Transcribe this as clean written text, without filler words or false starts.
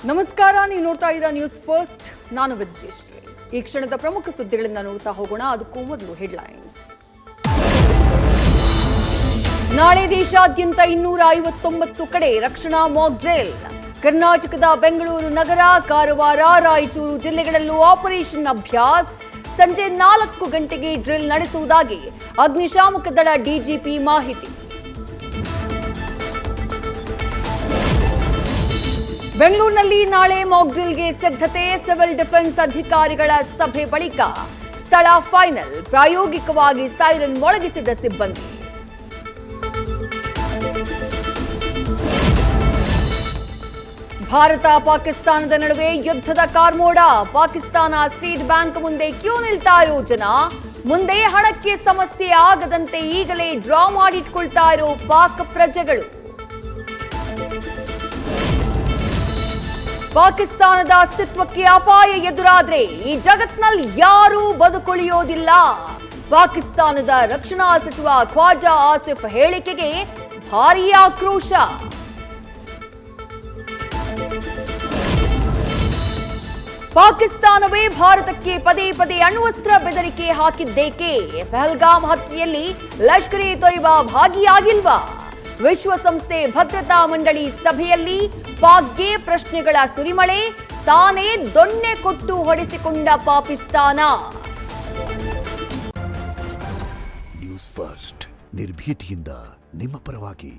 ನಮಸ್ಕಾರ, ನೀವು ನೋಡ್ತಾ ಇದ್ದೀರಾ ನ್ಯೂಸ್ ಫಸ್ಟ್. ನಾನು ವಿದ್ಯೇಶ್ವರಿ. ಈ ಕ್ಷಣದ ಪ್ರಮುಖ ಸುದ್ದಿಗಳಿಂದ ನೋಡ್ತಾ ಹೋಗೋಣ. ಅದಕ್ಕೂ ಮೊದಲು ಹೆಡ್ಲೈನ್ಸ್. ನಾಳೆ ದೇಶಾದ್ಯಂತ 259 ಕಡೆ ರಕ್ಷಣಾ ಮಾಕ್ ಡ್ರಿಲ್. ಕರ್ನಾಟಕದ ಬೆಂಗಳೂರು ನಗರ, ಕಾರವಾರ, ರಾಯಚೂರು ಜಿಲ್ಲೆಗಳಲ್ಲೂ ಆಪರೇಷನ್ ಅಭ್ಯಾಸ್. ಸಂಜೆ 4 ಗಂಟೆಗೆ ಡ್ರಿಲ್ ನಡೆಸುವುದಾಗಿ ಅಗ್ನಿಶಾಮಕ ದಳ ಡಿಜಿಪಿ ಮಾಹಿತಿ. ಬೆಂಗಳೂರಿನಲ್ಲಿ ನಾಳೆ ಮಾಕ್ ಡ್ರಿಲ್ಗೆ ಸಿದ್ಧತೆ. ಸಿವಿಲ್ ಡಿಫೆನ್ಸ್ ಅಧಿಕಾರಿಗಳ ಸಭೆ ಬಳಿಕ ಸ್ಥಳ ಫೈನಲ್. ಪ್ರಾಯೋಗಿಕವಾಗಿ ಸೈರನ್ ಮೊಳಗಿಸಿದ ಸಿಬ್ಬಂದಿ. ಭಾರತ ಪಾಕಿಸ್ತಾನದ ನಡುವೆ ಯುದ್ಧದ ಕಾರ್ಮೋಡ. ಪಾಕಿಸ್ತಾನ ಸ್ಟೇಟ್ ಬ್ಯಾಂಕ್ ಮುಂದೆ ಕ್ಯೂ ನಿಲ್ತಾ ಇರೋ ಜನ. ಮುಂದೆ ಹಣಕ್ಕೆ ಸಮಸ್ಯೆ ಆಗದಂತೆ ಈಗಲೇ ಡ್ರಾ ಮಾಡಿಟ್ಕೊಳ್ತಾ ಇರೋ ಪಾಕ್ ಪ್ರಜೆಗಳು. ಪಾಕಿಸ್ತಾನದ ಅಸ್ತಿತ್ವಕ್ಕೆ ಅಪಾಯ ಎದುರಾದ್ರೆ ಈ ಜಗತ್ನಲ್ಲಿ ಯಾರೂ ಬದುಕುಳಿಯೋದಿಲ್ಲ. ಪಾಕಿಸ್ತಾನದ ರಕ್ಷಣಾ ಸಚಿವ ಖ್ವಾಜಾ ಆಸಿಫ್ ಹೇಳಿಕೆಗೆ ಭಾರೀ ಆಕ್ರೋಶ. ಪಾಕಿಸ್ತಾನವೇ ಭಾರತಕ್ಕೆ ಪದೇ ಪದೇ ಅಣ್ವಸ್ತ್ರ ಬೆದರಿಕೆ ಹಾಕಿದ್ದೇಕೆ? ಪಹಲ್ಗಾಮ್ ಹತ್ಯೆಯಲ್ಲಿ ಲಷ್ಕರ್ ಎ ತೊಯ್ಬಾ ಭಾಗಿಯಾಗಿಲ್ವಾ? ವಿಶ್ವಸಂಸ್ಥೆ ಭದ್ರತಾ ಮಂಡಳಿ ಸಭೆಯಲ್ಲಿ ಪಾಕ್ಗೆ ಪ್ರಶ್ನೆಗಳ ಸುರಿಮಳೆ. ತಾನೇ ದೊಣ್ಣೆ ಕೊಟ್ಟು ಹೊಡೆಸಿಕೊಂಡ ಪಾಕಿಸ್ತಾನ. ನ್ಯೂಸ್ ಫಸ್ಟ್, ನಿರ್ಭೀತಿಯಿಂದ ನಿಮ್ಮ ಪರವಾಗಿ.